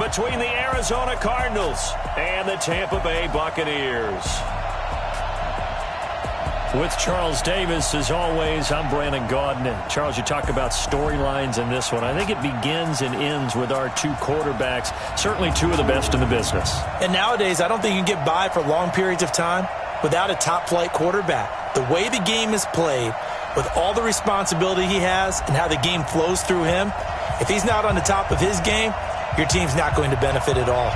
between the Arizona Cardinals and the Tampa Bay Buccaneers. With Charles Davis, as always, I'm Brandon Gaudin. Charles, you talk about storylines in this one. I think it begins and ends with our two quarterbacks, certainly two of the best in the business. And nowadays, I don't think you can get by for long periods of time without a top-flight quarterback. The way the game is played, with all the responsibility he has and how the game flows through him, if he's not on the top of his game, your team's not going to benefit at all.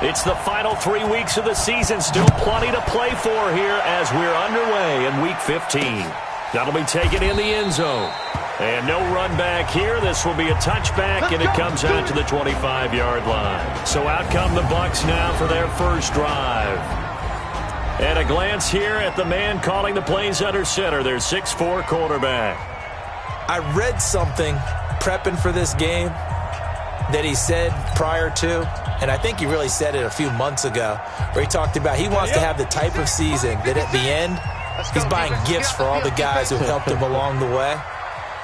It's the final 3 weeks of the season. Still plenty to play for here as we're underway in Week 15. That'll be taken in the end zone. And no run back here. This will be a touchback, and it comes out to the 25-yard line. So out come the Bucs now for their first drive. And a glance here at the man calling the plays under center, their 6'4" quarterback. I read something prepping for this game that he said prior to, and I think he really said it a few months ago, where he talked about he wants to have the type of season that at the end, he's buying gifts for all the guys who helped him along the way.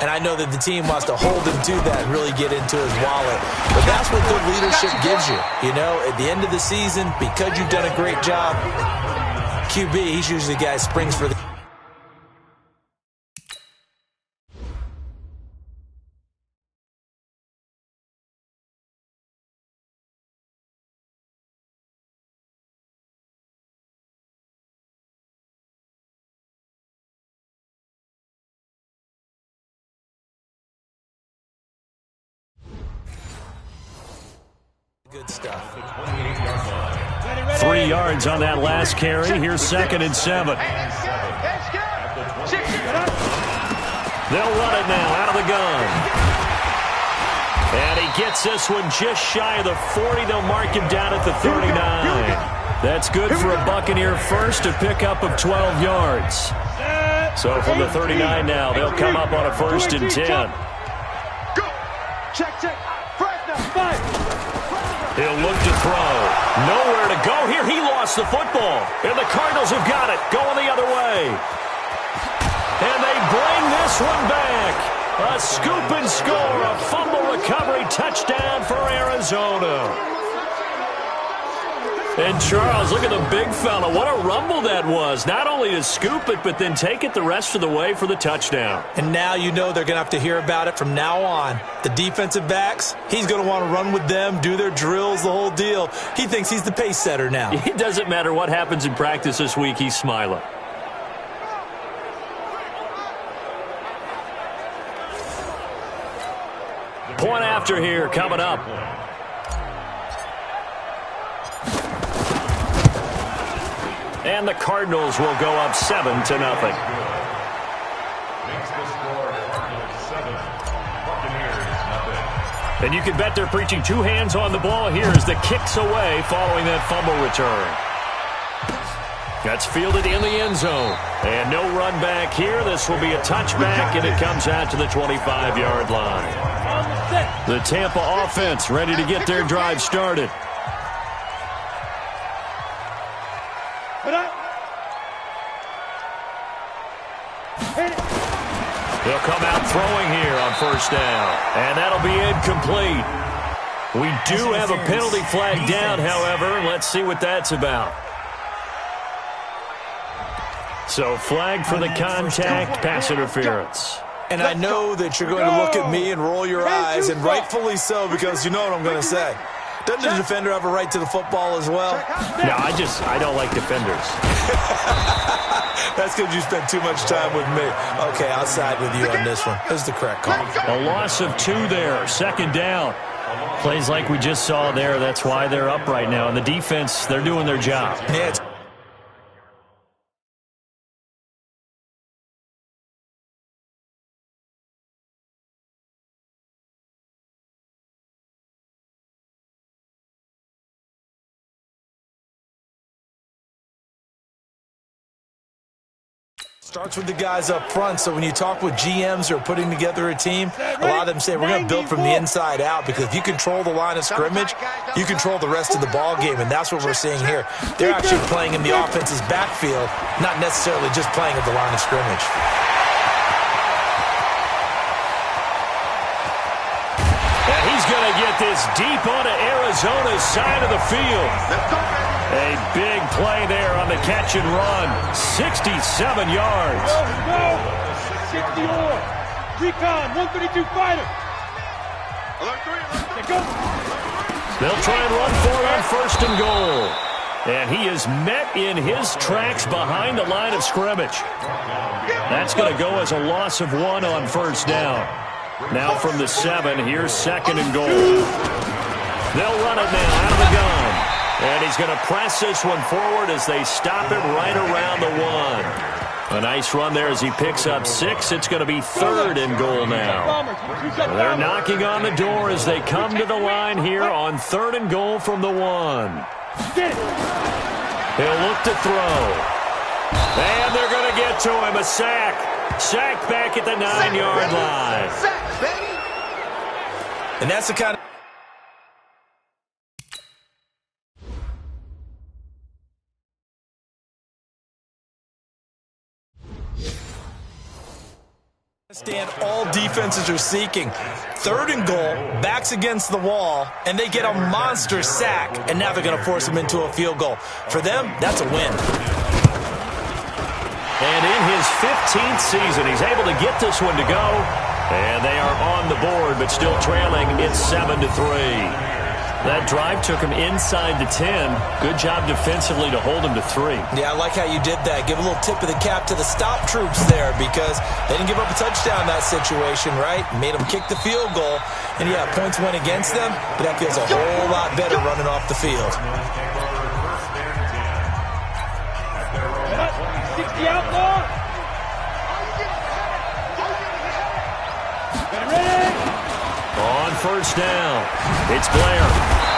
And I know that the team wants to hold him to that and really get into his wallet. But that's what good leadership gives you. You know, at the end of the season, because you've done a great job, QB, he's usually the guy who springs for the... Good stuff. 3 yards on that last carry. Here's 2nd and 7. They'll run it now out of the gun. And he gets this one just shy of the 40. They'll mark him down at the 39. That's good for a Buccaneer first, a pickup of 12 yards. So from the 39 now, they'll come up on a 1st and 10. Check. Five. He'll look to throw. Nowhere to go here. He lost the football. And the Cardinals have got it. Going the other way. And they bring this one back. A scoop and score. A fumble recovery touchdown for Arizona. And Charles, look at the big fella. What a rumble that was. Not only to scoop it, but then take it the rest of the way for the touchdown. And now you know they're going to have to hear about it from now on. The defensive backs, he's going to want to run with them, do their drills, the whole deal. He thinks he's the pace setter now. It doesn't matter what happens in practice this week. He's smiling. Point after here coming up. And the Cardinals will go up 7-0. And you can bet they're preaching 2 hands on the ball here as the kick's away following that fumble return. That's fielded in the end zone. And no run back here. This will be a touchback, and it comes out to the 25-yard line. The Tampa offense ready to get their drive started. They'll come out throwing here on 1st down. And that'll be incomplete. We do have a penalty flag down, however. Let's see what that's about. So flag for the contact, pass interference. And I know that you're going to look at me and roll your eyes, and rightfully so, because you know what I'm going to say. Doesn't the defender have a right to the football as well? No, I don't like defenders. That's because you spent too much time with me. Okay, I'll side with you on this one. This is the correct call. A loss of 2 there, 2nd down. Plays like we just saw there, that's why they're up right now. And the defense, they're doing their job. Yeah, starts with the guys up front, so when you talk with GMs who are putting together a team, a lot of them say we're going to build from the inside out, because if you control the line of scrimmage, you control the rest of the ball game, and that's what we're seeing here. They're actually playing in the offense's backfield, not necessarily just playing at the line of scrimmage. And he's going to get this deep onto Arizona's side of the field. A big play there on the catch and run. 67 yards. Go. 60 more. Recon, 132 fighter. Go. They'll try and run for it on 1st and goal. And he is met in his tracks behind the line of scrimmage. That's going to go as a loss of 1 on 1st down. Now from the 7, here's 2nd and goal. They'll run it now out of the gun. And he's going to press this one forward as they stop it right around the 1. A nice run there as he picks up 6. It's going to be 3rd and goal now. They're knocking on the door as they come to the line here on 3rd and goal from the 1. He'll look to throw. And they're going to get to him. A sack. Sack back at the 9-yard line. Sack, baby. And that's the kind of stand all defenses are seeking. 3rd and goal, backs against the wall, and they get a monster sack, and now they're going to force them into a field goal. For them, that's a win. And in his 15th season, he's able to get this one to go. And they are on the board, but still trailing. It's 7-3. That drive took him inside the 10. Good job defensively to hold him to 3. Yeah, I like how you did that. Give a little tip of the cap to the stop troops there because they didn't give up a touchdown in that situation, right? Made them kick the field goal. And, yeah, points went against them, but that feels a whole lot better running off the field. 60 outlaw. On first down, it's Blair.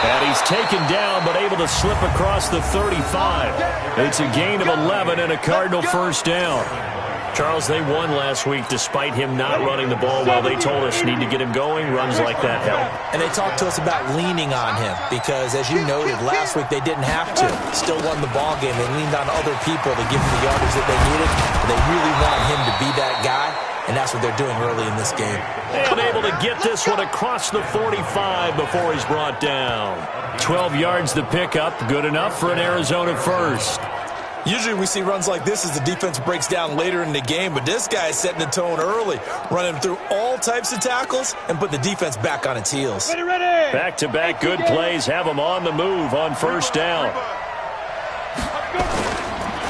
And he's taken down but able to slip across the 35. It's a gain of 11 and a Cardinal first down. Charles, they won last week despite him not running the ball well. They told us need to get him going. Runs like that help. And they talked to us about leaning on him because, as you noted, last week they didn't have to. Still won the ball game. They leaned on other people to give him the yardage that they needed. But they really want him to be that guy, and that's what they're doing early in this game. And able to get this one across the 45 before he's brought down. 12 yards to pick up. Good enough for an Arizona first. Usually we see runs like this as the defense breaks down later in the game, but this guy is setting the tone early, running through all types of tackles and put the defense back on its heels. Ready. Back-to-back good plays have him on the move on first down.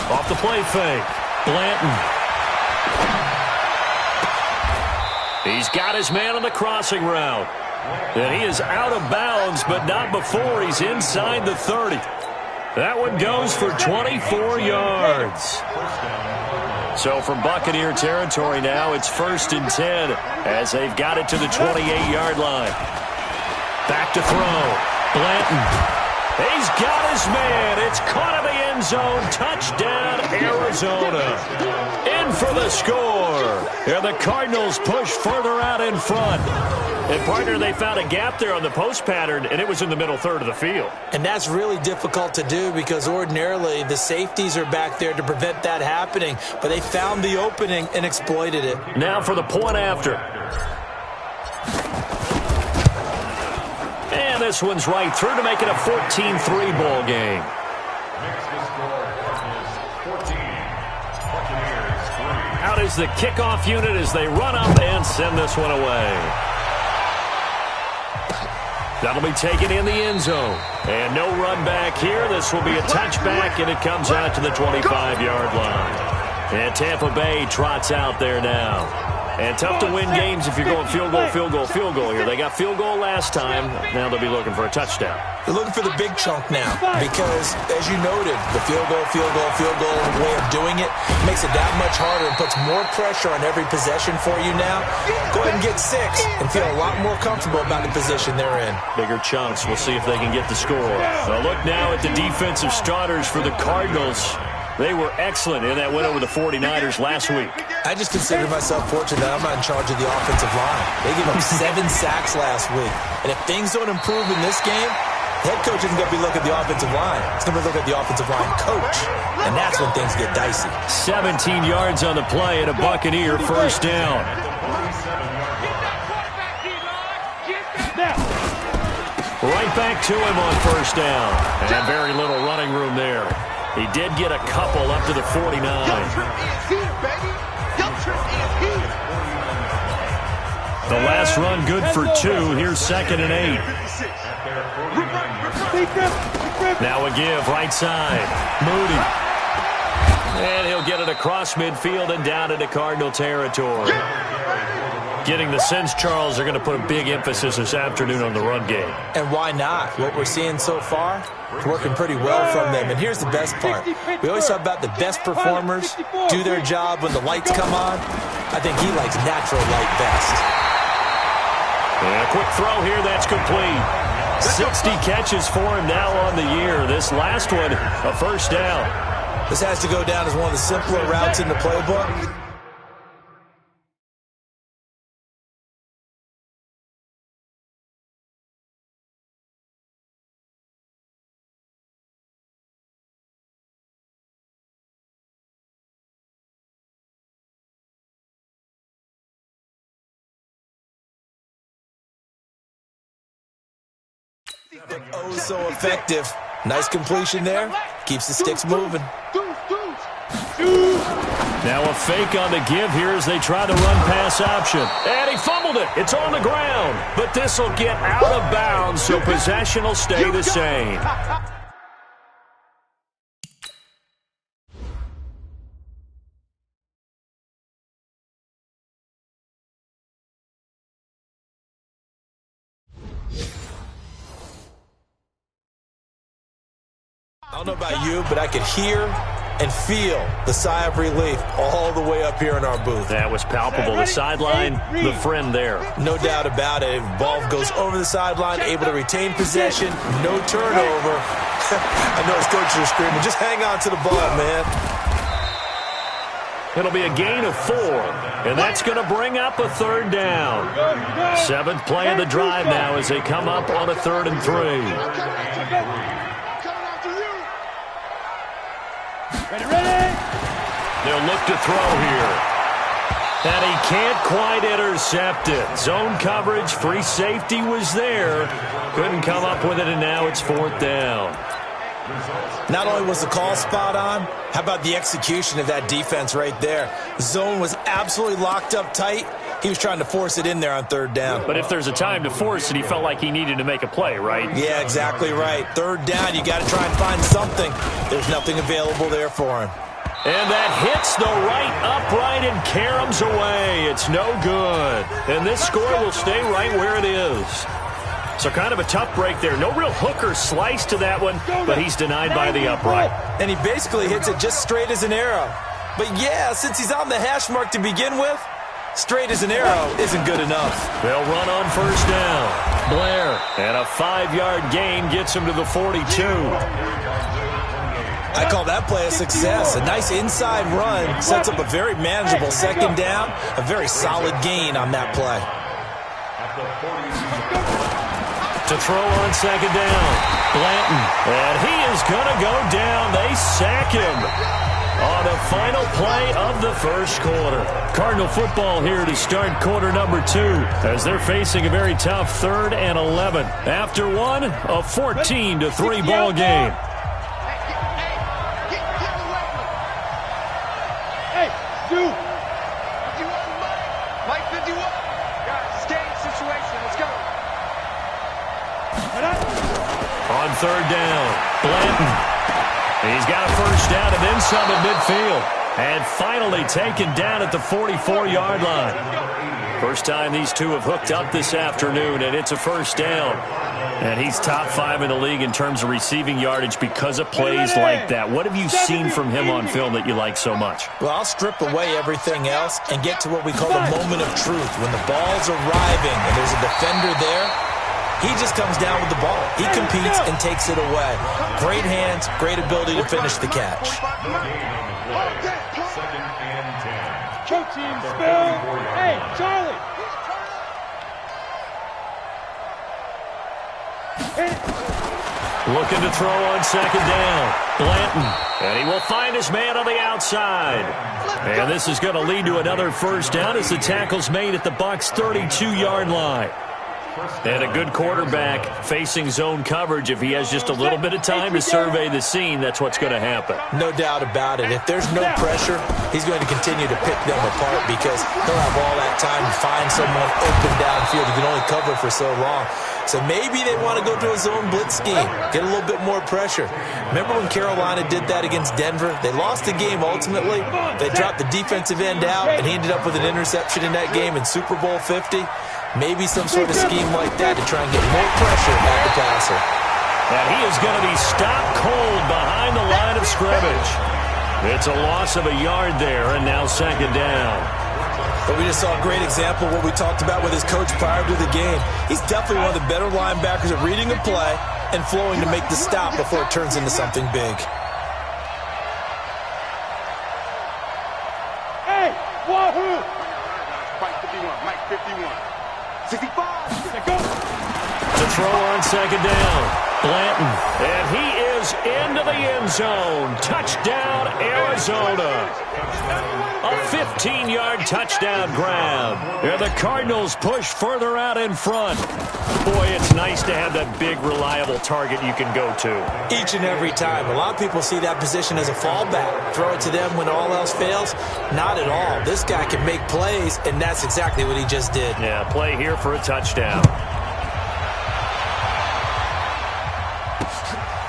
Off the play fake. Blanton. He's got his man on the crossing route. And he is out of bounds, but not before he's inside the 30. That one goes for 24 yards. So from Buccaneer territory now, it's 1st and 10 as they've got it to the 28-yard line. Back to throw. Blanton. He's got his man. It's caught in the end zone. Touchdown, Arizona. In for the score. And the Cardinals push further out in front. And, partner, they found a gap there on the post pattern, and it was in the middle third of the field. And that's really difficult to do because ordinarily the safeties are back there to prevent that happening. But they found the opening and exploited it. Now for the point after. And this one's right through to make it a 14-3 ball game. Out is the kickoff unit as they run up and send this one away. That'll be taken in the end zone. And no run back here. This will be a touchback, and it comes out to the 25-yard line. And Tampa Bay trots out there now. And tough to win games if you're going field goal here. They got field goal last time. Now they'll be looking for a touchdown. They're looking for the big chunk now because, as you noted, the field goal way of doing it makes it that much harder and puts more pressure on every possession for you now. Go ahead and get 6 and feel a lot more comfortable about the position they're in. Bigger chunks. We'll see if they can get the score. So look now at the defensive starters for the Cardinals. They were excellent in that win over the 49ers last week. I just consider myself fortunate that I'm not in charge of the offensive line. They gave up 7 sacks last week. And if things don't improve in this game, the head coach isn't going to be looking at the offensive line. He's going to be looking at the offensive line coach. And that's when things get dicey. 17 yards on the play and a Buccaneer first down. Right back to him on first down. And very little running room there. He did get a couple up to the 49. The last run good for 2. Here's 2nd and 8. Now a give right side. Moody. And he'll get it across midfield and down into Cardinal territory. Getting the sense, Charles, they're going to put a big emphasis this afternoon on the run game. And why not? What we're seeing so far, it's working pretty well from them. And here's the best part. We always talk about the best performers do their job when the lights come on. I think he likes natural light best. And a quick throw here, that's complete. 60 catches for him now on the year. This last one, a first down. This has to go down as one of the simpler routes in the playbook. But oh so effective. Nice completion there. Keeps the sticks moving. Now a fake on the give here as they try the run pass option. And he fumbled it. It's on the ground. But this will get out of bounds, so possession will stay the same. I don't know about you, but I could hear and feel the sigh of relief all the way up here in our booth. That was palpable. The sideline, the friend there. No doubt about it. Ball goes over the sideline, able to retain possession, no turnover. I know his coaches are screaming, just hang on to the ball, man. It'll be a gain of 4, and that's going to bring up a third down. 7th play of the drive now as they come up on a 3rd and 3. Ready? They'll look to throw here. And he can't quite intercept it. Zone coverage, free safety was there. Couldn't come up with it, and now it's 4th down. Not only was the call spot on, how about the execution of that defense right there? The zone was absolutely locked up tight. He was trying to force it in there on 3rd down. But if there's a time to force it, he felt like he needed to make a play, right? Yeah, exactly right. 3rd down, you got to try and find something. There's nothing available there for him. And that hits the right upright and caroms away. It's no good. And this score will stay right where it is. So kind of a tough break there. No real hook or slice to that one, but he's denied by the upright. And he basically hits it just straight as an arrow. But yeah, since he's on the hash mark to begin with, straight as an arrow isn't good enough. They'll run on 1st down. Blair, and a 5-yard gain gets him to the 42. I call that play a success. A nice inside run sets up a very manageable 2nd down. A very solid gain on that play. To throw on 2nd down. Blanton, and he is going to go down. They sack him on the final play of the 1st quarter. Cardinal football here to start quarter number 2 as they're facing a very tough 3rd and 11. After one, a 14-3 ball game. Hey, you. Mike 51. Game situation. Let's go. On 3rd down, Blanton. He's got a 1st down and then some at midfield. And finally taken down at the 44-yard line. First time these two have hooked up this afternoon, and it's a 1st down. And he's top 5 in the league in terms of receiving yardage because of plays like that. What have you seen from him on film that you like so much? Well, I'll strip away everything else and get to what we call the moment of truth. When the ball's arriving and there's a defender there, he just comes down with the ball. He competes and takes it away. Great hands, great ability to finish the catch. Coach team spell. Hey, Charlie. Looking to throw on 2nd down. Blanton. And he will find his man on the outside. And this is going to lead to another 1st down as the tackle's made at the Bucs' 32-yard line. And a good quarterback facing zone coverage. If he has just a little bit of time to survey the scene, that's what's going to happen. No doubt about it. If there's no pressure, he's going to continue to pick them apart because he'll have all that time to find someone open downfield. He can only cover for so long. So maybe they want to go to a zone blitz scheme, get a little bit more pressure. Remember when Carolina did that against Denver? They lost the game ultimately. They dropped the defensive end out, and he ended up with an interception in that game in Super Bowl 50. Maybe some sort of scheme like that to try and get more pressure at the passer. And he is going to be stopped cold behind the line of scrimmage. It's a loss of a yard there, and now second down. But we just saw a great example of what we talked about with his coach prior to the game. He's definitely one of the better linebackers at reading a play and flowing to make the stop before it turns into something big. Hey, wahoo! Mike 51, Mike 51. 65. Go. To throw on second down. Blanton, and he is into the end zone. Touchdown, Arizona. A 15-yard touchdown grab. And the Cardinals push further out in front. Boy, it's nice to have that big, reliable target you can go to. Each and every time. A lot of people see that position as a fallback. Throw it to them when all else fails. Not at all. This guy can make plays, and that's exactly what he just did. Yeah, play here for a touchdown.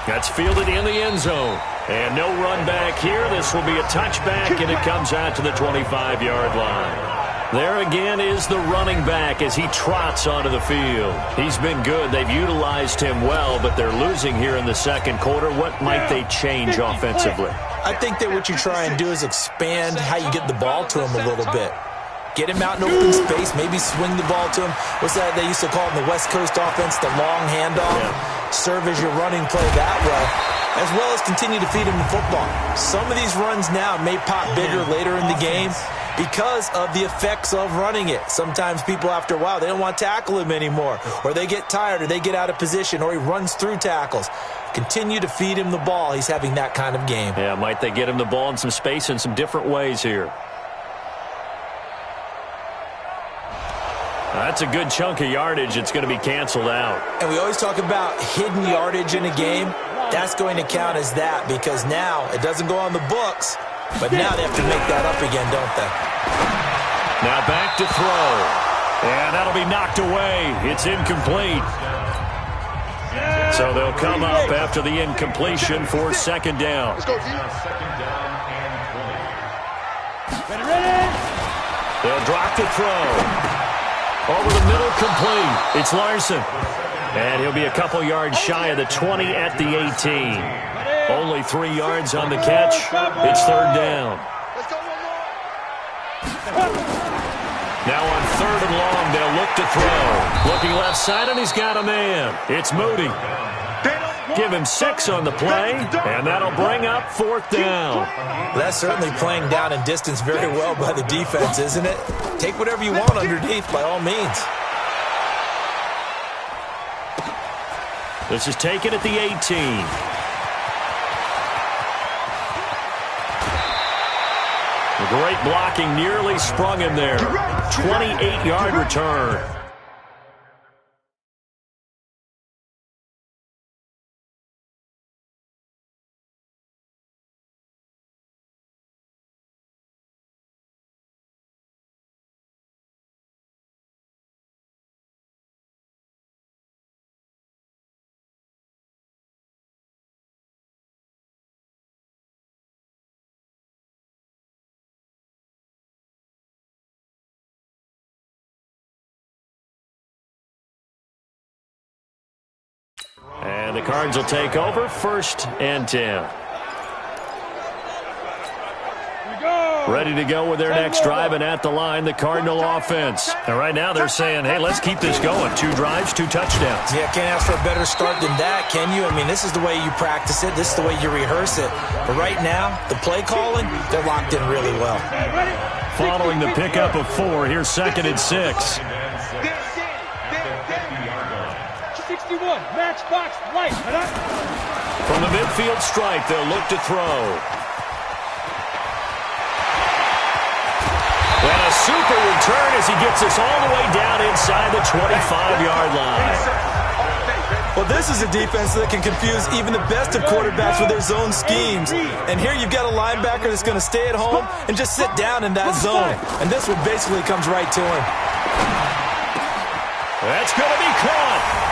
That's fielded in the end zone. And no run back here. This will be a touchback, and it comes out to the 25-yard line. There again is the running back as he trots onto the field. He's been good. They've utilized him well, but they're losing here in the second quarter. What might they change offensively? I think that what you try and do is expand how you get the ball to him a little bit. Get him out in open space, maybe swing the ball to him. What's that they used to call it in the West Coast offense, the long handoff? Yeah. Serve as your running play that way, as well as continue to feed him the football. Some of these runs now may pop bigger later in the game because of the effects of running it. Sometimes people, after a while, they don't want to tackle him anymore, or they get tired, or they get out of position, or he runs through tackles. Continue to feed him the ball. He's having that kind of game. Yeah, might they get him the ball in some space in some different ways here? That's a good chunk of yardage. It's going to be canceled out. And we always talk about hidden yardage in a game. That's going to count as that because now it doesn't go on the books, but now they have to make that up again, don't they? Now back to throw. And that'll be knocked away. It's incomplete. So they'll come up after the incompletion for second down. Let's go, Ready? They'll drop the throw. Over the middle, complete. It's Larson. And he'll be a couple yards shy of the 20 at the 18. Only 3 yards on the catch. It's third down. Now on third and long, they'll look to throw. Looking left side, and he's got a man. It's Moody. Give him 6 on the play, and that'll bring up fourth down. That's certainly playing down and distance very well by the defense, isn't it? Take whatever you want underneath, by all means. This is taken at the 18. The great blocking nearly sprung him there. 28-yard return. And the Cards will take over, 1st and 10. Ready to go with their next drive, and at the line, the Cardinal offense. And right now they're saying, hey, let's keep this going. 2 drives, 2 touchdowns. Yeah, can't ask for a better start than that, can you? I mean, this is the way you practice it. This is the way you rehearse it. But right now, the play calling, they're locked in really well. Following the pickup of 4, here's 2nd and 6. 61, matchbox, light. From the midfield stripe, they'll look to throw. And a super return as he gets us all the way down inside the 25-yard line. Well, this is a defense that can confuse even the best of quarterbacks with their zone schemes. And here you've got a linebacker that's going to stay at home and just sit down in that zone. And this one basically comes right to him. That's going to be caught.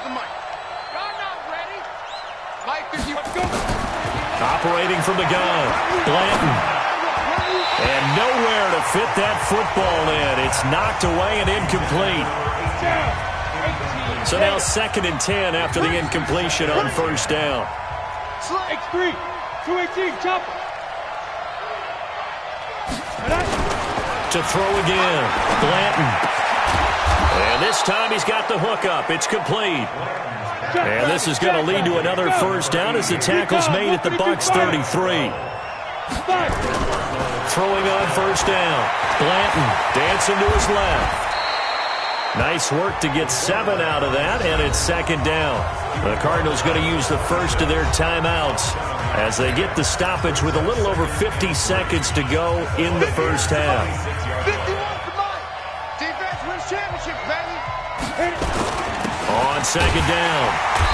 off the mic. You're not ready. Mike, if you go. Operating from the gun, Blanton. And nowhere to fit that football in. It's knocked away and incomplete. So now 2nd and 10 after the incompletion on first down. X3, 218, chopper. To throw again, Blanton. And this time he's got the hook up. It's complete. And this is going to lead to another first down as the tackle's made at the Bucs 33. Throwing on first down. Blanton dancing to his left. Nice work to get 7 out of that, and it's 2nd down. The Cardinals going to use the first of their timeouts as they get the stoppage with a little over 50 seconds to go in the first half. 51 combined. Defense wins championships, baby. On 2nd down,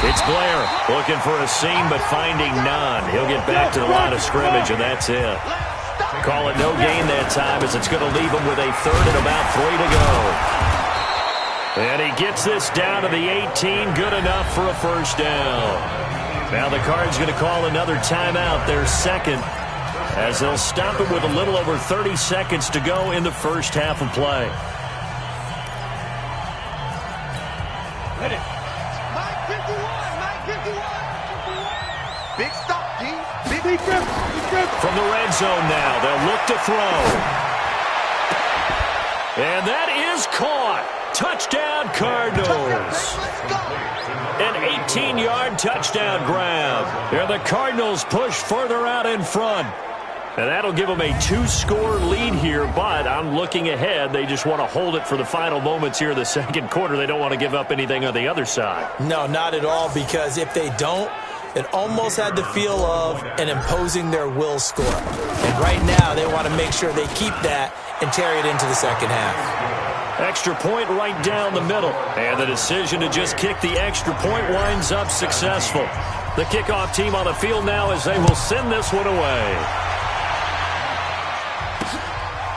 it's Blair looking for a seam but finding none. He'll get back to the line of scrimmage, and that's it. Call it no gain that time as it's going to leave him with a 3rd and about 3 to go. And he gets this down to the 18, good enough for a first down. Now the Cards going to call another timeout, their 2nd, as they'll stop it with a little over 30 seconds to go in the first half of play. Ready. Mike 51, Mike 51. Big stop, G. Big grip. From the red zone now, they'll look to throw. And that is caught. Touchdown, Cardinals. An 18-yard touchdown grab. And the Cardinals push further out in front. And that'll give them a 2-score lead here, but I'm looking ahead. They just want to hold it for the final moments here in the 2nd quarter. They don't want to give up anything on the other side. No, not at all, because if they don't, it almost had the feel of an imposing their will score. And right now, they want to make sure they keep that and carry it into the 2nd half. Extra point right down the middle. And the decision to just kick the extra point winds up successful. The kickoff team on the field now as they will send this one away.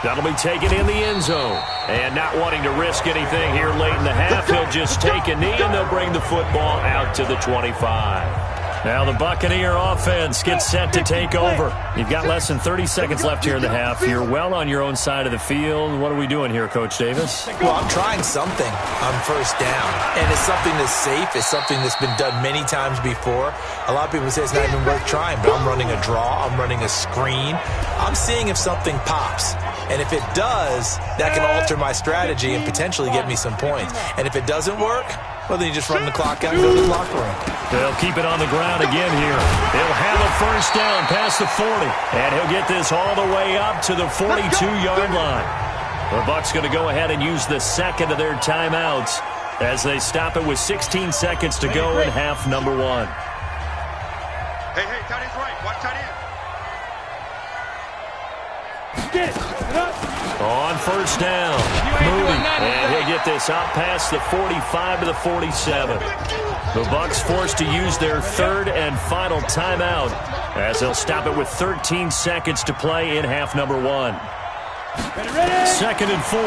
That'll be taken in the end zone. And not wanting to risk anything here late in the half, he'll just take a knee and they'll bring the football out to the 25. Now the Buccaneer offense gets set to take over. You've got less than 30 seconds left here in the half. You're well on your own side of the field. What are we doing here, Coach Davis? Well, I'm trying something on first down. And it's something that's safe. It's something that's been done many times before. A lot of people say it's not even worth trying, but I'm running a draw. I'm running a screen. I'm seeing if something pops. And if it does, that can alter my strategy and potentially get me some points. And if it doesn't work, well, then you just run the clock out and go to the locker room. They'll keep it on the ground again here. He'll have a first down past the 40. And he'll get this all the way up to the 42-yard line. The Bucs going to go ahead and use the 2nd of their timeouts as they stop it with 16 seconds to go in half number 1. Hey, tight end's right. Watch tight end. On first down, Moody, and he'll get this out past the 45 to the 47. The Bucs forced to use their 3rd and final timeout as they'll stop it with 13 seconds to play in half number 1. 2nd and 4.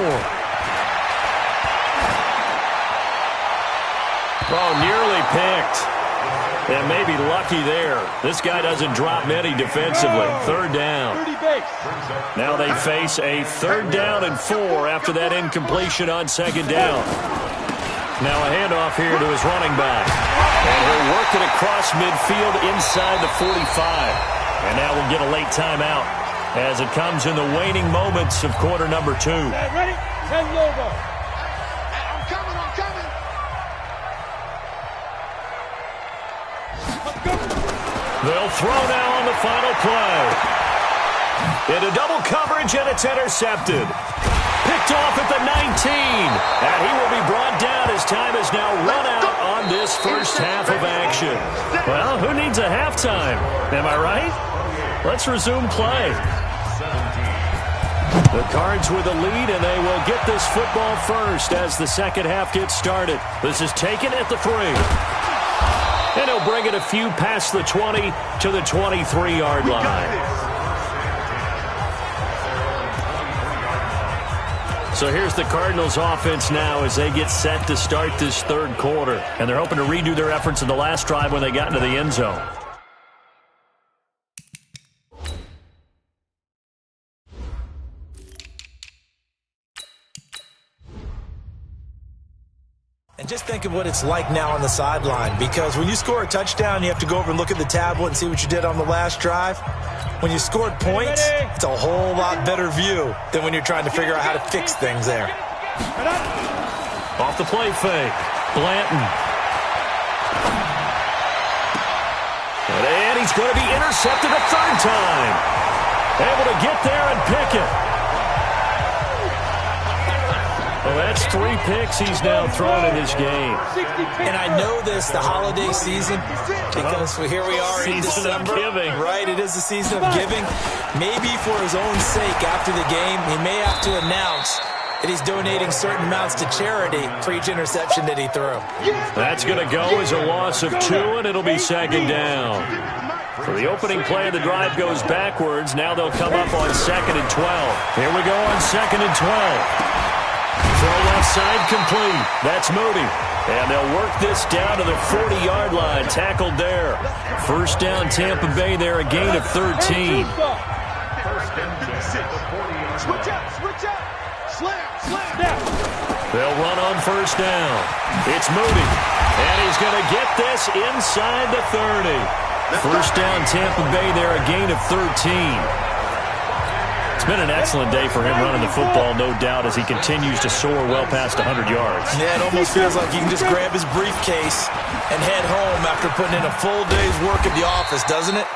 Oh, nearly picked. And maybe lucky there. This guy doesn't drop many defensively. 3rd down. Now they face a 3rd down and 4 after that incompletion on 2nd down. Now a handoff here to his running back. And he'll work it across midfield inside the 45. And now we'll get a late timeout as it comes in the waning moments of quarter number 2. Ready? 10 logo. I'm coming. They'll throw now on the final play. Into double coverage, and it's intercepted. Picked off at the 19. And he will be brought down as time is now run out on this first half of action. Well, who needs a halftime? Am I right? Let's resume play. The Cards with the lead, and they will get this football first as the 2nd half gets started. This is taken at the 3. And he'll bring it a few past the 20 to the 23-yard line. So here's the Cardinals offense now as they get set to start this third quarter. And they're hoping to redo their efforts in the last drive when they got into the end zone. And just think of what it's like now on the sideline, because when you score a touchdown, you have to go over and look at the tablet and see what you did on the last drive. When you scored points, it's a whole lot better view than when you're trying to figure out how to fix things there. Off the play fake, Blanton. And he's going to be intercepted a third time. Able to get there and pick it. Well, that's 3 picks he's now thrown in this game. And I know this, the holiday season, because here we are in December. Season of giving. Right, it is the season of giving. Maybe for his own sake after the game, he may have to announce that he's donating certain amounts to charity for each interception that he threw. That's going to go as a loss of 2, and it'll be second down. So the opening play of the drive goes backwards. Now they'll come up on 2nd and 12. Here we go on 2nd and 12. Throw left side complete. That's Moody. And they'll work this down to the 40-yard line. Tackled there. First down, Tampa Bay there, a gain of 13. Switch out, switch out. Slam. They'll run on first down. It's Moody. And he's going to get this inside the 30. First down, Tampa Bay there, a gain of 13. It's been an excellent day for him running the football, no doubt, as he continues to soar well past 100 yards. Yeah, it almost feels like he can just grab his briefcase and head home after putting in a full day's work at the office, doesn't it?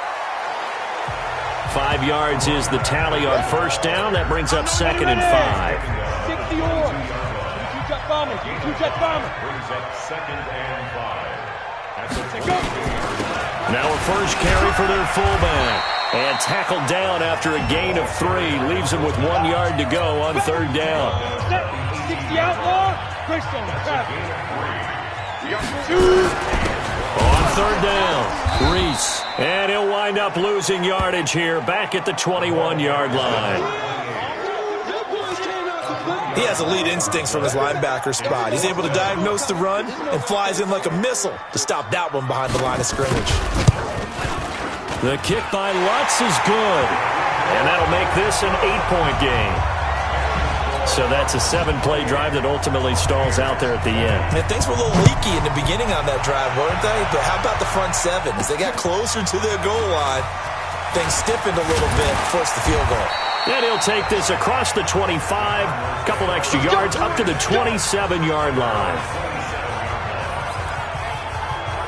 5 yards is the tally on first down. That brings up 2nd and 5. 60 or. Two-jet bomber. Brings up 2nd and 5. Now a first carry for their fullback. And tackled down after a gain of 3. Leaves him with 1 yard to go on third down. 60 outlaw. Crystal. On third down, Reese. And he'll wind up losing yardage here back at the 21-yard line. He has elite instincts from his linebacker spot. He's able to diagnose the run and flies in like a missile to stop that one behind the line of scrimmage. The kick by Lutz is good. And that'll make this an 8-point game. So that's a 7-play drive that ultimately stalls out there at the end. And things were a little leaky in the beginning on that drive, weren't they? But how about the front 7? As they got closer to their goal line, things stiffened a little bit, forced the field goal. And he'll take this across the 25, a couple extra yards up to the 27-yard line.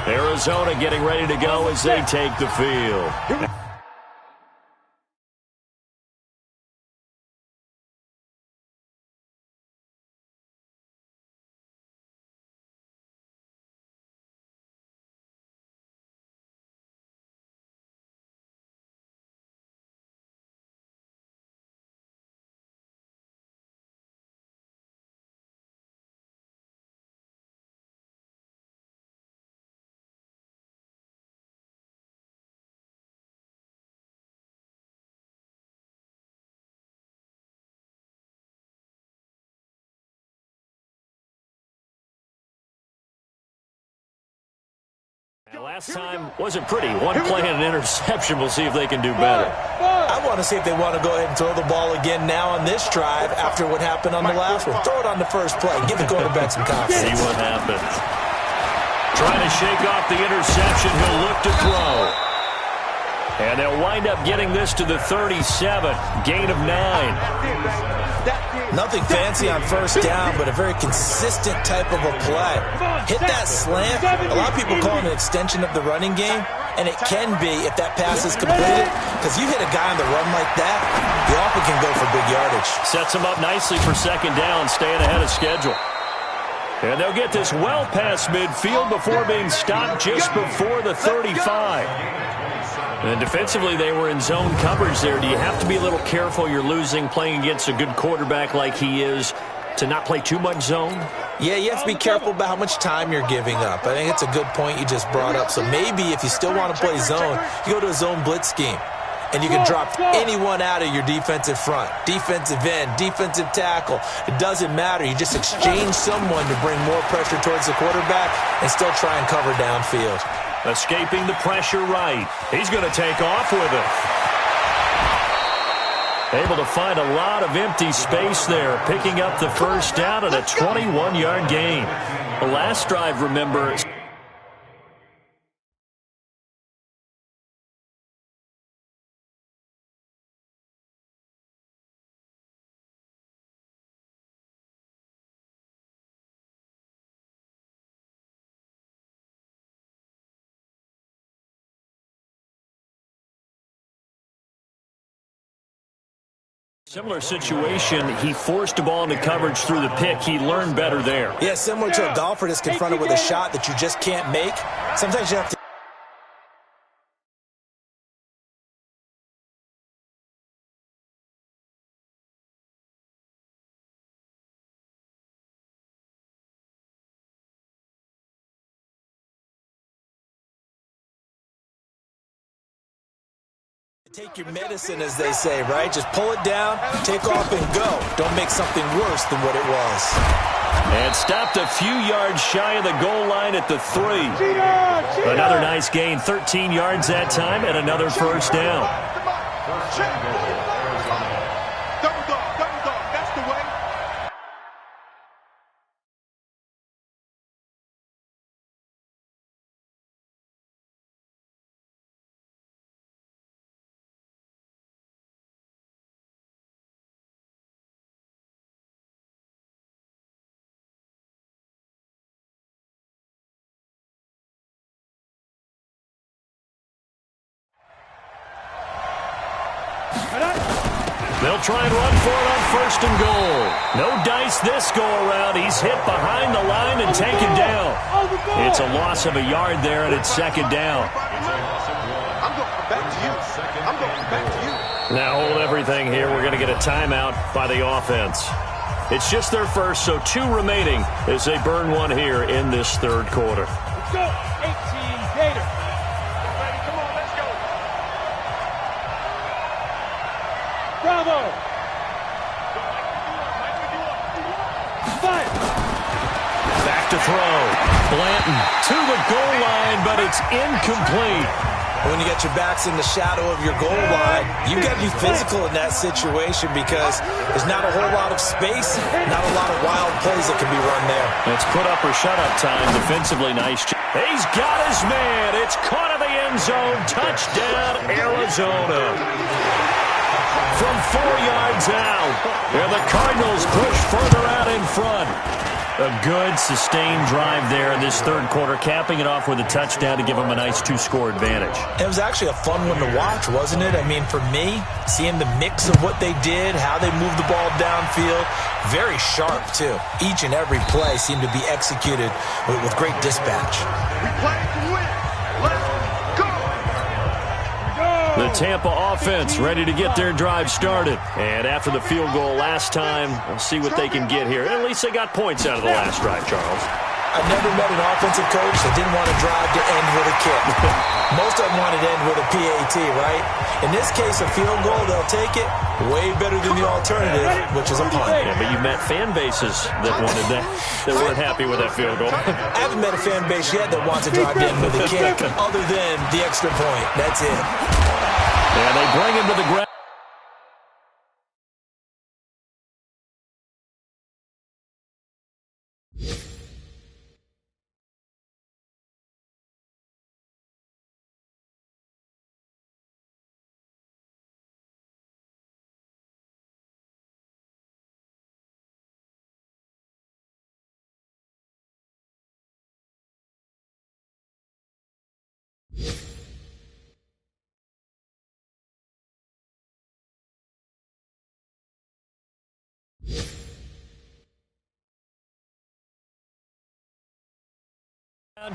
Arizona getting ready to go as they take the field. Last time wasn't pretty. 1 play and an interception. We'll see if they can do better. I want to see if they want to go ahead and throw the ball again now on this drive after what happened on the last one. Throw it on the first play. Give the quarterback some confidence. See what happens. Trying to shake off the interception. He'll look to throw. And they'll wind up getting this to the 37. Gain of 9. Nothing fancy on first down, but a very consistent type of a play. Hit that slant. A lot of people call it an extension of the running game, and it can be if that pass is completed, because you hit a guy on the run like that, you often can go for big yardage. Sets him up nicely for second down, staying ahead of schedule. And they'll get this well past midfield before being stopped just before the 35. And defensively, they were in zone coverage there. Do you have to be a little careful? You're losing, playing against a good quarterback like he is, to not play too much zone? Yeah, you have to be careful about how much time you're giving up. I think it's a good point you just brought up. So maybe if you still want to play zone, you go to a zone blitz scheme. and you can drop anyone out of your defensive front. Defensive end, defensive tackle. It doesn't matter. You just exchange someone to bring more pressure towards the quarterback and still try and cover downfield. Escaping the pressure right. He's going to take off with it. Able to find a lot of empty space there, picking up the first down and a 21-yard gain. The last drive, remember, similar situation. He forced a ball into coverage through the pick. He learned better there. Yeah, similar to a golfer that's confronted with a shot that you just can't make. Sometimes you have to take your medicine, as they say, right? Just pull it down, take off, and go. Don't make something worse than what it was. And stopped a few yards shy of the goal line at the 3. Another nice gain, 13 yards that time, and another first down. Double dog, that's the way. They'll try and run for it on first and goal. No dice this go-around. He's hit behind the line and taken down. It's a loss of a yard there, and it's second down. I'm going back to you. I'm going back to you. Now hold everything here. We're going to get a timeout by the offense. It's just their first, so 2 remaining as they burn one here in this third quarter. Let's go. 18 Gator. Come on, let's go. Bravo. Fight. Back to throw. Blanton to the goal line, but it's incomplete. When you got your backs in the shadow of your goal line, you've got to be physical in that situation because there's not a whole lot of space, not a lot of wild plays that can be run there. It's put up or shut up time defensively. Nice. He's got his man. It's caught in the end zone. Touchdown, Arizona. From 4 yards out. And the Cardinals push further out in front. A good, sustained drive there in this third quarter, capping it off with a touchdown to give them a nice 2-score advantage. It was actually a fun one to watch, wasn't it? I mean, for me, seeing the mix of what they did, how they moved the ball downfield, very sharp, too. Each and every play seemed to be executed with great dispatch. We play to win. Let's go. The Tampa offense ready to get their drive started. And after the field goal last time, we'll see what they can get here. At least they got points out of the last drive, Charles. I've never met an offensive coach that didn't want to drive to end with a kick. Most of them wanted to end with a PAT, right? In this case, a field goal, they'll take it. Way better than the alternative, which is a punt. Yeah, but you've met fan bases that wanted that weren't happy with that field goal. I haven't met a fan base yet that wants to drive to end with a kick other than the extra point. That's it. Yeah, they bring him to the ground.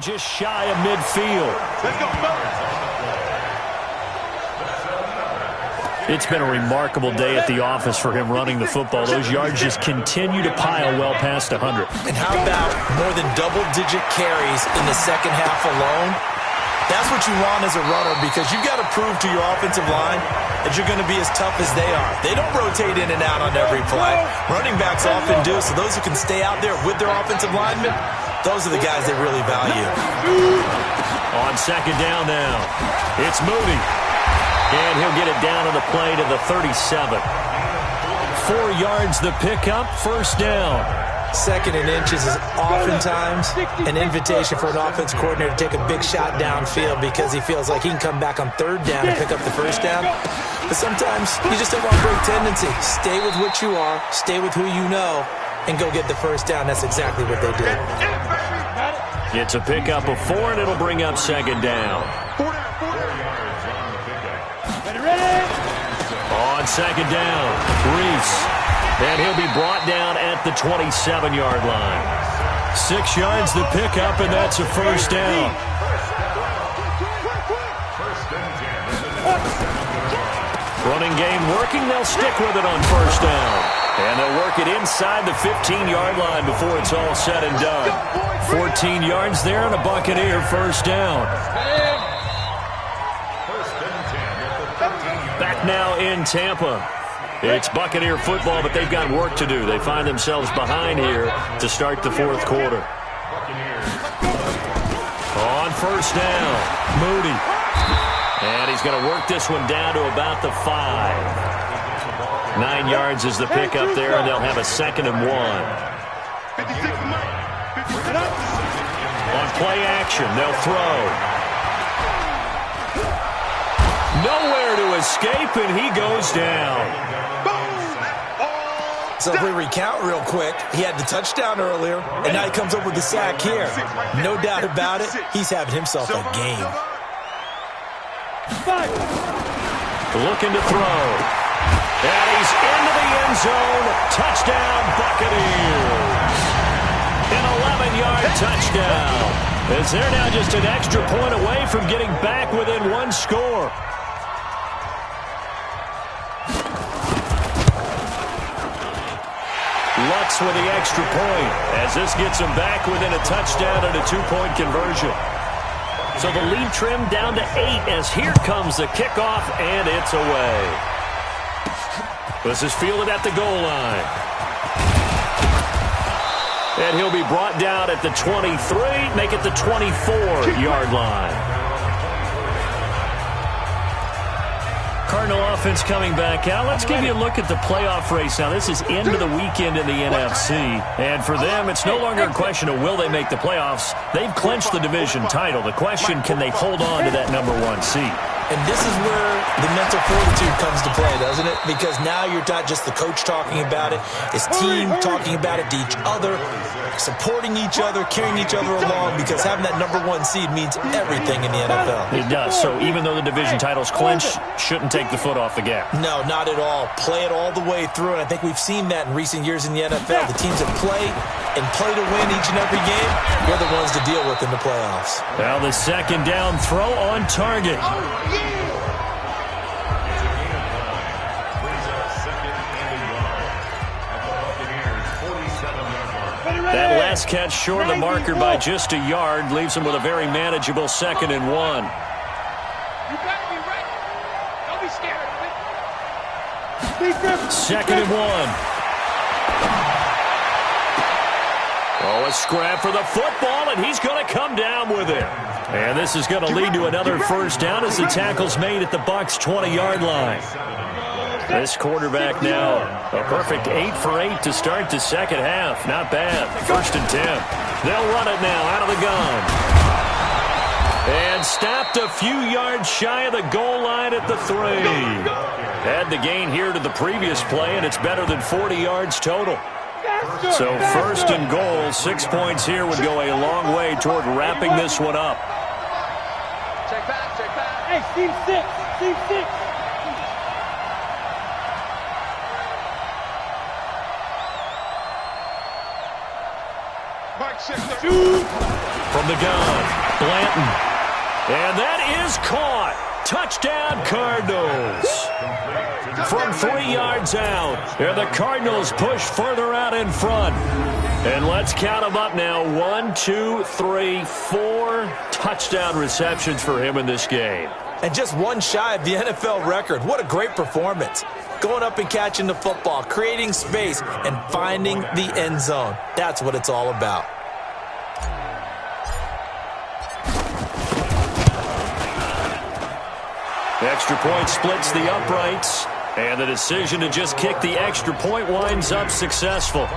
Just shy of midfield. Let's go, fellas. It's been a remarkable day at the office for him running the football. Those yards just continue to pile well past 100. And how about more than double-digit carries in the second half alone? That's what you want as a runner, because you've got to prove to your offensive line that you're going to be as tough as they are. They don't rotate in and out on every play. Running backs often do, so those who can stay out there with their offensive linemen, those are the guys they really value. On second down now, it's Moody. And he'll get it down on the play to the 37. 4 yards the pickup, first down. Second and inches is oftentimes an invitation for an offense coordinator to take a big shot downfield because he feels like he can come back on third down and pick up the first down. But sometimes you just don't want to break tendency. Stay with what you are, stay with who you know, and go get the first down. That's exactly what they did. It's a pickup of 4, and it'll bring up second down. On second down, Reese. And he'll be brought down at the 27-yard line. 6 yards the pickup, and that's a first down. Running game working. They'll stick with it on first down. And they'll work it inside the 15-yard line before it's all said and done. 14 yards there and a Buccaneer first down. Back now in Tampa. It's Buccaneer football, but they've got work to do. They find themselves behind here to start the fourth quarter. On first down, Moody. And he's going to work this one down to about the 5. 9 yards is the pickup there, and they'll have a second and 1. On play action, they'll throw. Nowhere to escape, and he goes down. So if we recount real quick, he had the touchdown earlier, and now he comes up with the sack here. No doubt about it, he's having himself a game. Looking to throw. And he's into the end zone. Touchdown, Buccaneers. An 11-yard touchdown. As they're now just an extra point away from getting back within 1 score. Lutz with the extra point as this gets them back within a touchdown and a 2-point conversion. So the lead trimmed down to 8 as here comes the kickoff, and it's away. This is fielded at the goal line. And he'll be brought down at the 23, make it the 24-yard line. Cardinal offense coming back out. Let's give you a look at the playoff race now. This is into the weekend in the NFC. And for them, it's no longer a question of will they make the playoffs. They've clinched the division title. The question, can they hold on to that number 1 seed? And this is where the mental fortitude comes to play, doesn't it? Because now you're not just the coach talking about it, his team talking about it to each other, supporting each other, carrying each other along, because having that number 1 seed means everything in the NFL. It does. So even though the division title's clinched, shouldn't take the foot off the gas. No, not at all. Play it all the way through, and I think we've seen that in recent years in the NFL. The teams that play and play to win each and every game, they're the ones to deal with in the playoffs. Now the second down throw on target. That last catch short of the marker by just a yard leaves him with a very manageable second and 1. You better be ready. Don't be scared of it. Second and 1. Oh, a scrap for the football, and he's going to come down with it. And this is going to lead to another first down as the tackle's made at the Bucs' 20-yard line. This quarterback now, a perfect 8 for 8 to start the second half. Not bad. First and 10. They'll run it now out of the gun. And stopped a few yards shy of the goal line at the 3. Had the gain here to the previous play, and it's better than 40 yards total. So first and goal, 6 points here would go a long way toward wrapping this one up. Check back, check back. Hey, team 6, team 6. From the gun, Blanton. And that is caught. Touchdown, Cardinals. From 3 yards out, and the Cardinals push further out in front. And let's count them up now. 1, 2, 3, 4 touchdown receptions for him in this game. And just one shy of the NFL record. What a great performance. Going up and catching the football, creating space, and finding the end zone. That's what it's all about. The extra point splits the uprights, and the decision to just kick the extra point winds up successful.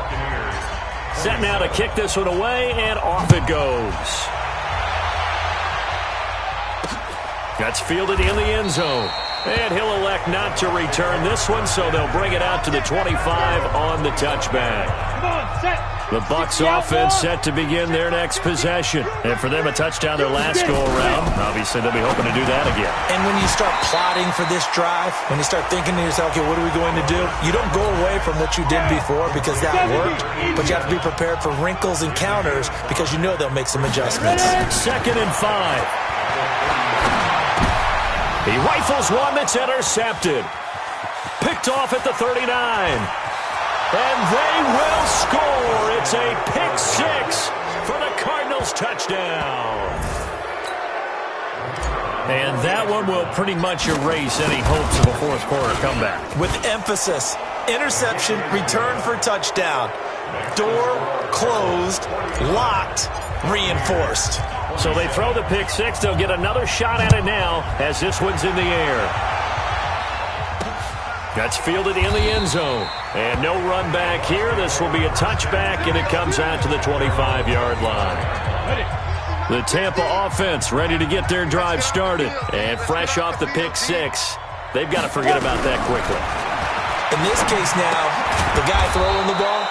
Set now to kick this one away, and off it goes. That's fielded in the end zone. And he'll elect not to return this one, so they'll bring it out to the 25 on the touchback. The Bucs offense set to begin their next possession. And for them, a touchdown their last go-around. Obviously, they'll be hoping to do that again. And when you start plotting for this drive, when you start thinking to yourself, okay, what are we going to do? You don't go away from what you did before because that worked, but you have to be prepared for wrinkles and counters because you know they'll make some adjustments. 2nd and 5. He rifles one that's intercepted. Picked off at the 39. And they will score. It's a pick 6 for the Cardinals touchdown. And that one will pretty much erase any hopes of a fourth quarter comeback. With emphasis, interception, return for touchdown. Door closed, locked, reinforced. So they throw the pick 6. They'll get another shot at it now as this one's in the air. That's fielded in the end zone. And no run back here. This will be a touchback, and it comes out to the 25-yard line. The Tampa offense ready to get their drive started. And fresh off the pick 6, they've got to forget about that quickly. In this case now, the guy throwing the ball,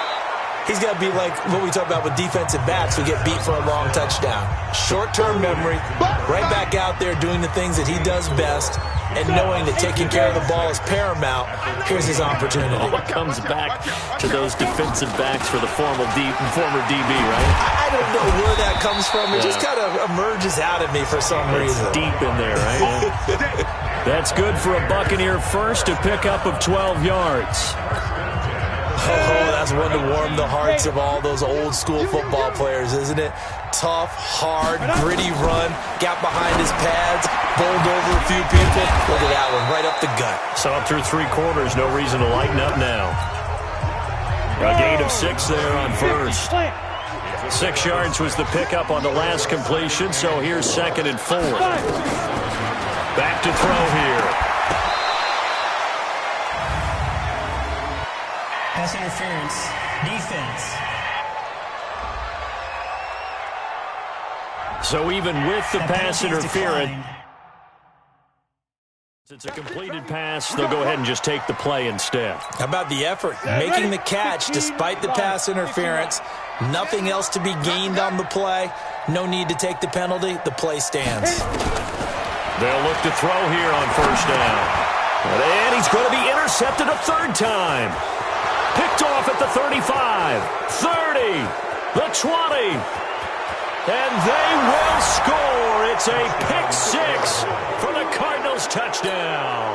he's got to be like what we talk about with defensive backs who get beat for a long touchdown. Short-term memory, right back out there doing the things that he does best, and knowing that taking care of the ball is paramount. Here's his opportunity. All comes back to those defensive backs for the former DB, right? I don't know where that comes from. It just kind of emerges out of me for some reason. Deep in there, right? That's good for a Buccaneer first, a pickup of 12 yards. Oh, that's one to warm the hearts of all those old-school football players, isn't it? Tough, hard, gritty run, got behind his pads, bowled over a few people. Look at that one, right up the gut. So up through 3 quarters, no reason to lighten up now. A gain of 6 there on first. 6 yards was the pickup on the last completion, so here's 2nd and 4. Back to throw here. Pass interference. Defense. So even with the pass interference, it's a completed pass, they'll go ahead and just take the play instead. How about the effort? Making the catch despite the pass interference. Nothing else to be gained on the play. No need to take the penalty. The play stands. They'll look to throw here on first down. And he's going to be intercepted a 3rd time. Picked off at the 35, 30, the 20. And they will score. It's a pick 6 for the Cardinals touchdown.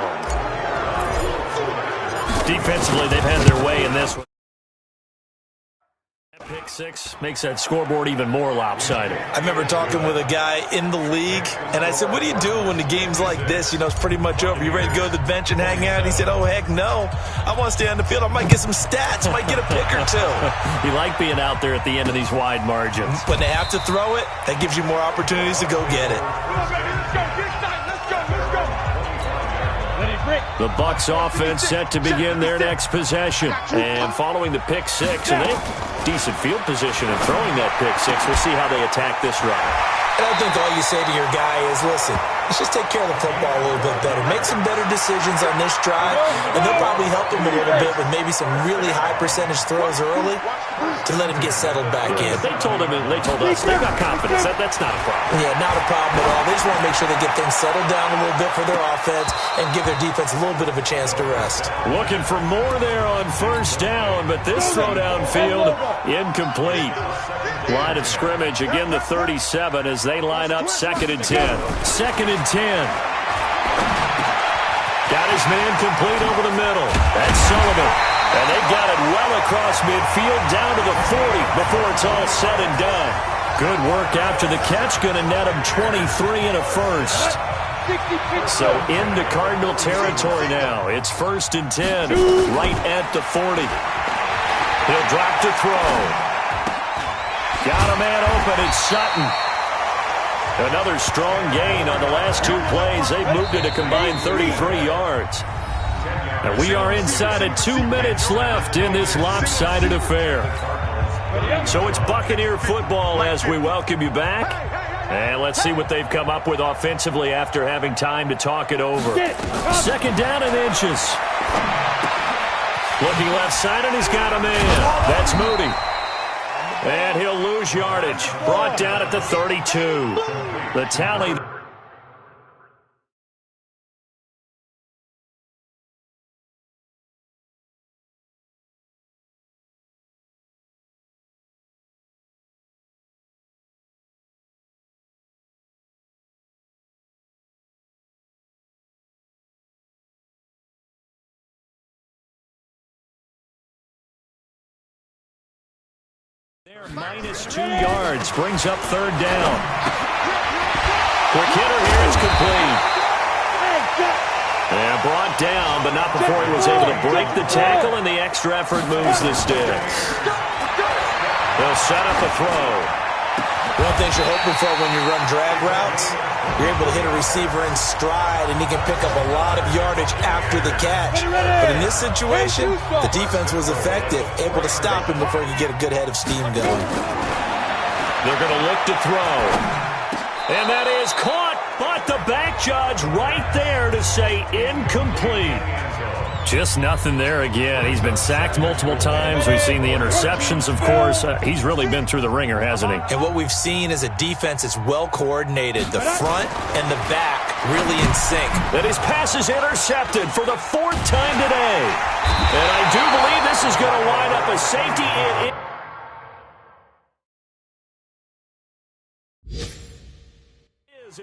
Defensively, they've had their way in this one. Pick 6 makes that scoreboard even more lopsided. I remember talking with a guy in the league, and I said, what do you do when the game's like this? You know, it's pretty much over. You ready to go to the bench and hang out? He said, oh, heck no. I want to stay on the field. I might get some stats. Might get a pick or 2. You like being out there at the end of these wide margins. When they have to throw it, that gives you more opportunities to go get it. The Bucs offense set to begin their next possession. And following the pick 6, and they have decent field position in throwing that pick 6. We'll see how they attack this drive. And I think all you say to your guy is, listen, let's just take care of the football a little bit better. Make some better decisions on this drive, and they'll probably help him a little bit with maybe some really high percentage throws early to let him get settled back in. They told us they've got confidence. That's not a problem. Yeah, not a problem at all. They just want to make sure they get things settled down a little bit for their offense and give their defense a little bit of a chance to rest. Looking for more there on first down, but this throw downfield incomplete. Line of scrimmage, again the 37 as they line up 2nd and 10. 2nd and 10. Got his man complete over the middle. That's Sullivan. And they got it well across midfield down to the 40 before it's all said and done. Good work after the catch. Going to net him 23 and a first. So into Cardinal territory now. It's 1st and 10, right at the 40. He'll drop to throw. Got a man open. It's Sutton. Another strong gain on the last 2 plays. They've moved it a combined 33 yards. And we are inside of 2 minutes left in this lopsided affair. So it's Buccaneer football as we welcome you back. And let's see what they've come up with offensively after having time to talk it over. 2nd down and inches. Looking left side, and he's got a man. That's Moody. And he'll lose yardage. Brought down at the 32. The tally... There, -2 yards, brings up 3rd down. Quick hitter here, it's complete. And brought down, but not before he was able to break the tackle, and the extra effort moves the sticks. They'll set up a throw. One thing you're hoping for when you run drag routes, you're able to hit a receiver in stride, and he can pick up a lot of yardage after the catch. But in this situation, the defense was effective, able to stop him before he could get a good head of steam going. They're going to look to throw. And that is caught, but the back judge right there to say incomplete. Just nothing there again. He's been sacked multiple times. We've seen the interceptions, of course. He's really been through the ringer, hasn't he? And what we've seen is a defense that's well coordinated. The front and the back really in sync. And his pass is intercepted for the 4th time today. And I do believe this is going to wind up a safety.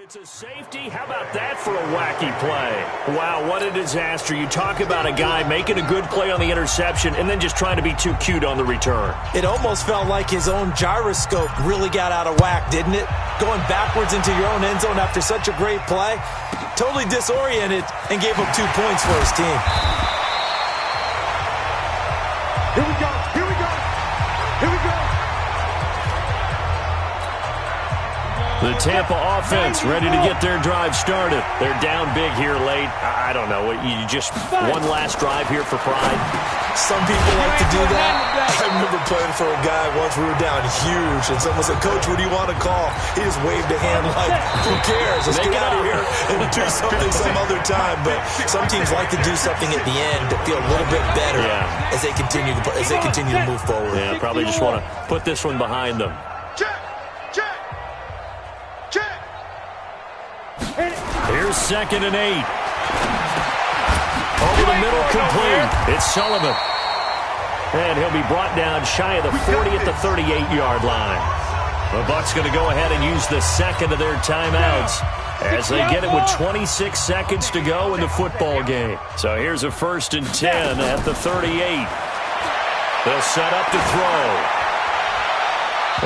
It's a safety. How about that for a wacky play? Wow, what a disaster. You talk about a guy making a good play on the interception and then just trying to be too cute on the return. It almost felt like his own gyroscope really got out of whack, didn't it? Going backwards into your own end zone after such a great play. Totally disoriented and gave up 2 points for his team. Here we go. Here we go. Here we go. The Tampa offense ready to get their drive started. They're down big here late. I don't know. You just one last drive here for pride. Some people like to do that. I remember playing for a guy once. We were down huge, and someone said, "Coach, what do you want to call?" He just waved a hand like, "Who cares? Let's get out of here and do something some other time." But some teams like to do something at the end to feel a little bit better as they continue to move forward. Yeah, probably just want to put this one behind them. Here's 2nd and 8. Over the middle, complete. It's Sullivan. And he'll be brought down shy of the 40 at the 38-yard line. The Bucs going to go ahead and use the 2nd of their timeouts as they get it with 26 seconds to go in the football game. So here's a 1st and 10 at the 38. They'll set up to throw.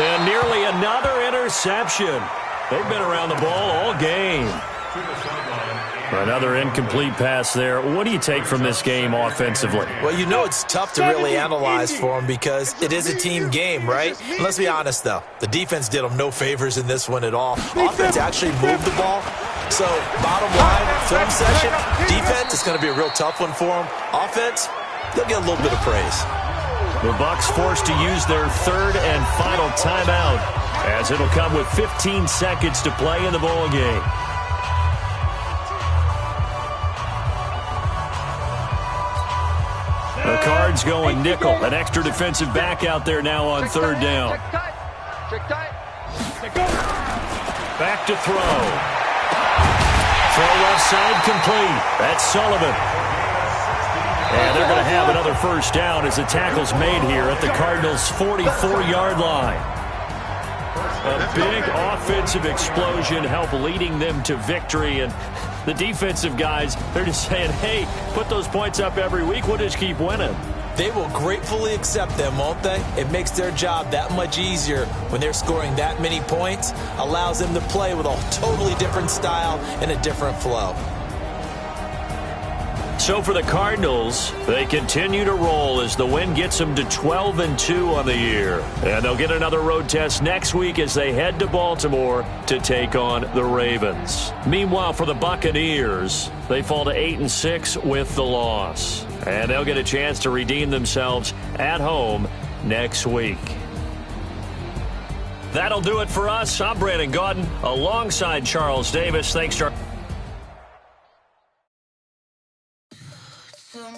And nearly another interception. They've been around the ball all game. Another incomplete pass there. What do you take from this game offensively? Well, you know it's tough to really analyze for them because it is a team game, right? And let's be honest, though. The defense did them no favors in this one at all. Offense actually moved the ball. So, bottom line, film session, defense is going to be a real tough one for them. Offense, they'll get a little bit of praise. The Bucs forced to use their 3rd and final timeout, as it'll come with 15 seconds to play in the ball game. The Cards going nickel. An extra defensive back out there now on 3rd down. Back to throw. Throw left side complete. That's Sullivan. And they're going to have another 1st down as the tackle's made here at the Cardinals' 44-yard line. A big offensive explosion helped leading them to victory. And the defensive guys, they're just saying, hey, put those points up every week. We'll just keep winning. They will gratefully accept them, won't they? It makes their job that much easier when they're scoring that many points. Allows them to play with a totally different style and a different flow. So for the Cardinals, they continue to roll as the win gets them to 12-2 on the year. And they'll get another road test next week as they head to Baltimore to take on the Ravens. Meanwhile, for the Buccaneers, they fall to 8-6 with the loss. And they'll get a chance to redeem themselves at home next week. That'll do it for us. I'm Brandon Gaudin alongside Charles Davis. Thanks, Charles. Some